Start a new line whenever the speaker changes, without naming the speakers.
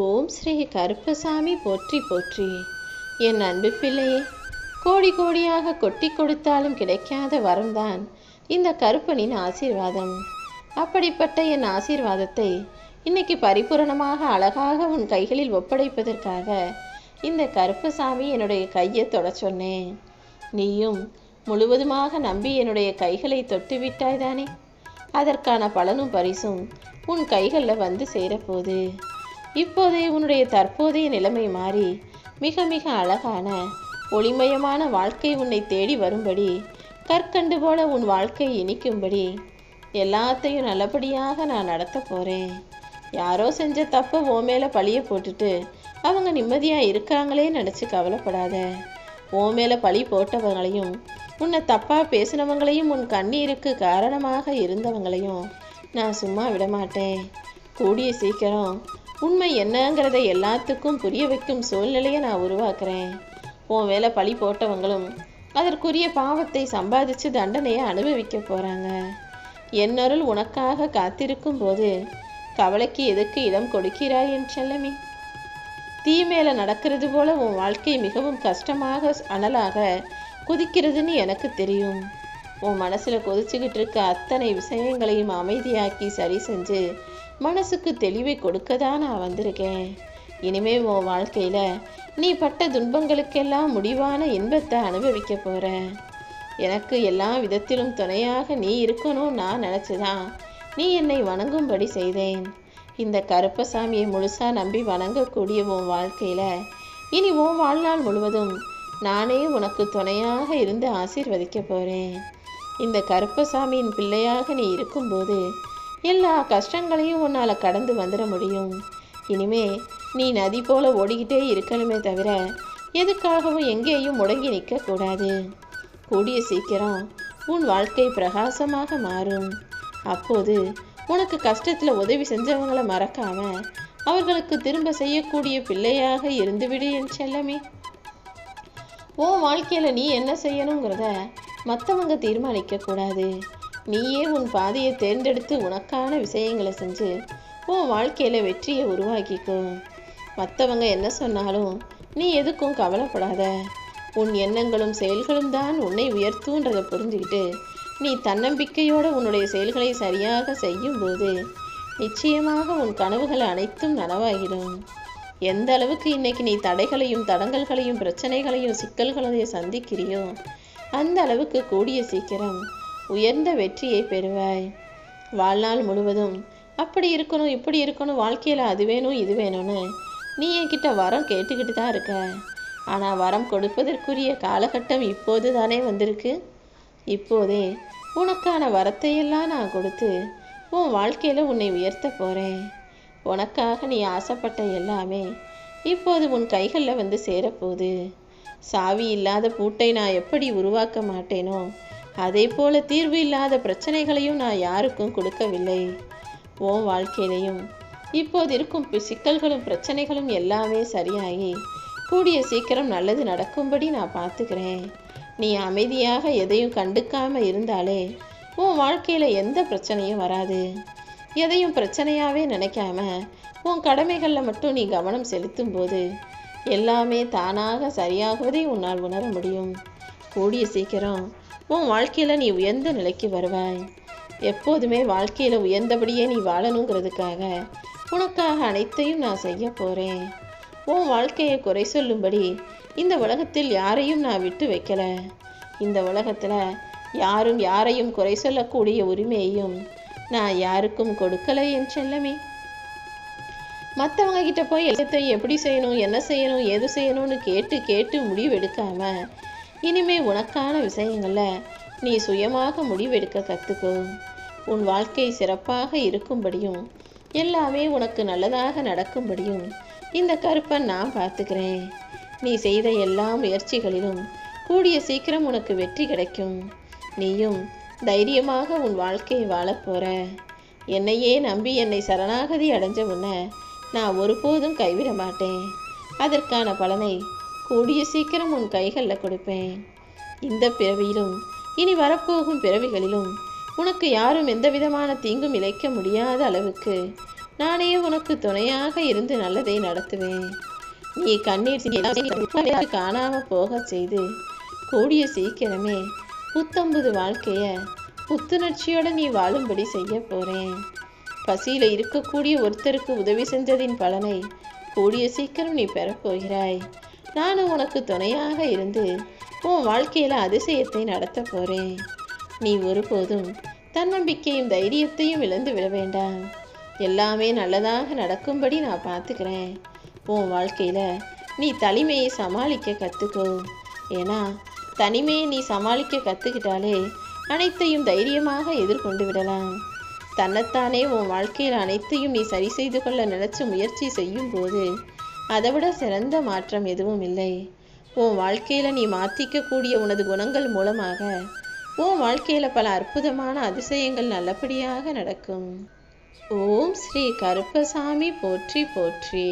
ஓம் ஸ்ரீ கருப்பசாமி போற்றி போற்றி. என் அன்பு பிள்ளையே, கோடி கோடியாக கொட்டி கொடுத்தாலும் கிடைக்காத வரம்தான் இந்த கருப்பனின் ஆசீர்வாதம். அப்படிப்பட்ட என் ஆசீர்வாதத்தை இன்னைக்கு பரிபூரணமாக அழகாக உன் கைகளில் ஒப்படைப்பதற்காக இந்த கருப்பசாமி என்னுடைய கையை தொட சொன்னேன். நீயும் முழுவதுமாக நம்பி என்னுடைய கைகளை தொட்டு விட்டாய்தானே? அதற்கான பலனும் பரிசும் உன் கைகளில் வந்து சேரப்போகுது. இப்போதே உன்னுடைய தற்போதைய நிலைமை மாறி மிக மிக அழகான ஒளிமயமான வாழ்க்கை உன்னை தேடி வரும்படி, கற்கண்டு போல உன் வாழ்க்கை இனிக்கும்படி எல்லாத்தையும் நல்லபடியாக நான் நடத்த போகிறேன். யாரோ செஞ்ச தப்பை உன் மேலே பழிய போட்டுட்டு அவங்க நிம்மதியாக இருக்காங்களே நினச்சி கவலைப்படாத. உன் மேலே பழி போட்டவங்களையும் உன்னை தப்பாக பேசினவங்களையும் உன் கண்ணீருக்கு காரணமாக இருந்தவங்களையும் நான் சும்மா விடமாட்டேன். கூடிய சீக்கிரம் உண்மை என்னங்கிறத எல்லாத்துக்கும் புரிய வைக்கும் சூழ்நிலையை நான் உருவாக்குறேன். உன் மேலே பழி போட்டவங்களும் அதற்குரிய பாவத்தை சம்பாதிச்சு தண்டனையை அனுபவிக்க போகிறாங்க. என்னருள் உனக்காக காத்திருக்கும் போது கவலைக்கு எதுக்கு இடம் கொடுக்கிறாய் என் செல்லமே? தீ மேலே நடக்கிறது போல உன் வாழ்க்கை மிகவும் கஷ்டமாக அனலாக குதிக்கிறதுன்னு எனக்கு தெரியும். உன் மனசில் கொதிச்சுக்கிட்டு இருக்க அத்தனை விஷயங்களையும் அமைதியாக்கி சரி செஞ்சு மனசுக்கு தெளிவை கொடுக்க தான் நான் வந்திருக்கேன். இனிமே உன் வாழ்க்கையில் நீ பட்ட துன்பங்களுக்கெல்லாம் முடிவான இன்பத்தை அனுபவிக்க போகிற. எனக்கு எல்லா விதத்திலும் துணையாக நீ இருக்கணும் நான் நினச்சிதான் நீ என்னை வணங்கும்படி செய்தேன். இந்த கருப்பசாமியை முழுசாக நம்பி வணங்கக்கூடிய உன் வாழ்க்கையில் இனி உன் வாழ்நாள் முழுவதும் நானே உனக்கு துணையாக இருந்து ஆசீர்வதிக்க போகிறேன். இந்த கருப்பசாமியின் பிள்ளையாக நீ இருக்கும்போது எல்லா கஷ்டங்களையும் உன்னால் கடந்து வந்துட முடியும். இனிமே நீ நதி போல ஓடிக்கிட்டே இருக்கணுமே தவிர எதுக்காகவும் எங்கேயும் முடங்கி நிற்கக்கூடாது. கூடிய சீக்கிரம் உன் வாழ்க்கை பிரகாசமாக மாறும். அப்போது உனக்கு கஷ்டத்தில் உதவி செஞ்சவங்களை மறக்காம அவர்களுக்கு திரும்ப செய்யக்கூடிய பிள்ளையாக இருந்துவிடு என் செல்லமே. உன் வாழ்க்கையில் நீ என்ன செய்யணுங்கிறத மற்றவங்க தீர்மானிக்கக்கூடாது. நீயே உன் பாதையை தேர்ந்தெடுத்து உனக்கான விஷயங்களை செஞ்சு உன் வாழ்க்கையில் வெற்றியை உருவாக்கிக்கோ. மற்றவங்க என்ன சொன்னாலும் நீ எதுக்கும் கவலைப்படாத. உன் எண்ணங்களும் செயல்களும் தான் உன்னை உயர்த்துன்றதை புரிஞ்சுக்கிட்டு நீ தன்னம்பிக்கையோடு உன்னுடைய செயல்களை சரியாக செய்யும்போது நிச்சயமாக உன் கனவுகள் அனைத்தும் நனவாகிடும். எந்த அளவுக்கு இன்னைக்கு நீ தடைகளையும் தடங்கல்களையும் பிரச்சனைகளையும் சிக்கல்களையும் சந்திக்கிறியோ அந்த அளவுக்கு கூடிய சீக்கிரம் உயர்ந்த வெற்றியை பெறுவாய். வாழ்நாள் முழுவதும் அப்படி இருக்கணும் இப்படி இருக்கணும், வாழ்க்கையில் அது வேணும் இது வேணும்னு நீ என்கிட்ட வரம் கேட்டுக்கிட்டு தான் இருக்க. ஆனால் வரம் கொடுப்பதற்குரிய காலகட்டம் இப்போது தானே வந்திருக்கு. இப்போதே உனக்கான வரத்தையெல்லாம் நான் கொடுத்து உன் வாழ்க்கையில் உன்னை உயர்த்த போகிறேன். உனக்காக நீ ஆசைப்பட்ட எல்லாமே இப்போது உன் கைகளில் வந்து சேரப்போகுது. சாவி இல்லாத பூட்டை நான் எப்படி உருவாக்க மாட்டேனோ அதே போல தீர்வு இல்லாத பிரச்சனைகளையும் நான் யாருக்கும் கொடுக்கவில்லை. உன் வாழ்க்கையிலையும் இப்போது இருக்கும் சிக்கல்களும் பிரச்சனைகளும் எல்லாமே சரியாகி கூடிய சீக்கிரம் நல்லது நடக்கும்படி நான் பார்த்துக்கிறேன். நீ அமைதியாக எதையும் கண்டுக்காம இருந்தாலே உன் வாழ்க்கையில் எந்த பிரச்சனையும் வராது. எதையும் பிரச்சனையாகவே நினைக்காம உன் கடமைகளில் மட்டும் நீ கவனம் செலுத்தும் போது எல்லாமே தானாக சரியாகுவதை உன்னால் உணர முடியும். கூடிய சீக்கிரம் உன் வாழ்க்கையில் நீ உயர்ந்த நிலைக்கு வருவாய். எப்போதுமே வாழ்க்கையில் உயர்ந்தபடியே நீ வாழணுங்கிறதுக்காக உனக்காக அனைத்தையும் நான் செய்ய போகிறேன். உன் வாழ்க்கையை குறை சொல்லும்படி இந்த உலகத்தில் யாரையும் நான் விட்டு வைக்கலை. இந்த உலகத்தில் யாரும் யாரையும் குறை சொல்லக்கூடிய உரிமையையும் நான் யாருக்கும் கொடுக்கலை என் செல்லமே. மற்றவங்க கிட்ட போய் எல்லாத்தையும் எப்படி செய்யணும் என்ன செய்யணும் எது செய்யணும்னு கேட்டு கேட்டு முடிவெடுக்காம இனிமே உனக்கான விஷயங்களில் நீ சுயமாக முடிவெடுக்க கற்றுக்கோ. உன் வாழ்க்கை சிறப்பாக இருக்கும்படியும் எல்லாமே உனக்கு நல்லதாக நடக்கும்படியும் இந்த கருப்பன் நான் பார்த்துக்கிறேன். நீ செய்த எல்லா முயற்சிகளிலும் கூடிய சீக்கிரம் உனக்கு வெற்றி கிடைக்கும். நீயும் தைரியமாக உன் வாழ்க்கையை வாழப்போற. என்னையே நம்பி என்னை சரணாகதி அடைஞ்ச உன்னை நான் ஒருபோதும் கைவிட மாட்டேன். அதற்கான பலனை கூடிய சீக்கிரம் உன் கைகளில் கொடுப்பேன். இந்த பிறவியிலும் இனி வரப்போகும் பிறவிகளிலும் உனக்கு யாரும் எந்த விதமான தீங்கும் இழைக்க முடியாத அளவுக்கு நானே உனக்கு துணையாக இருந்து நல்லதை நடத்துவேன். நீ கண்ணீர் காணாம போக செய்து கூடிய சீக்கிரமே புத்தம்புது வாழ்க்கைய புத்துணர்ச்சியோட நீ வாழும்படி செய்ய போறேன். பசியில இருக்கக்கூடிய ஒருத்தருக்கு உதவி செஞ்சதின் பலனை கூடிய சீக்கிரம் நீ பெறப்போகிறாய். நானும் உனக்கு துணையாக இருந்து உன் வாழ்க்கையில அதிசயத்தை நடத்த போறேன். நீ ஒருபோதும் தன்னம்பிக்கையும் தைரியத்தையும் இழந்து விட வேண்டாம். எல்லாமே நல்லதாக நடக்கும்படி நான் பார்த்துக்கிறேன். உன் வாழ்க்கையில நீ தனிமையை சமாளிக்க கற்றுக்கோ. ஏன்னா தனிமையை நீ சமாளிக்க கற்றுக்கிட்டாலே அனைத்தையும் தைரியமாக எதிர்கொண்டு விடலாம். தன்னைத்தானே உன் வாழ்க்கையில் அனைத்தையும் நீ சரி செய்து கொள்ள நினைச்சு முயற்சி செய்யும் போது அதை விட சிறந்த மாற்றம் எதுவும் இல்லை. உன் வாழ்க்கையில நீ மாற்றிக்கக்கூடிய உனது குணங்கள் மூலமாக உன் வாழ்க்கையில பல அற்புதமான அதிசயங்கள் நல்லபடியாக நடக்கும். ஓம் ஸ்ரீ கருப்பசாமி போற்றி போற்றி.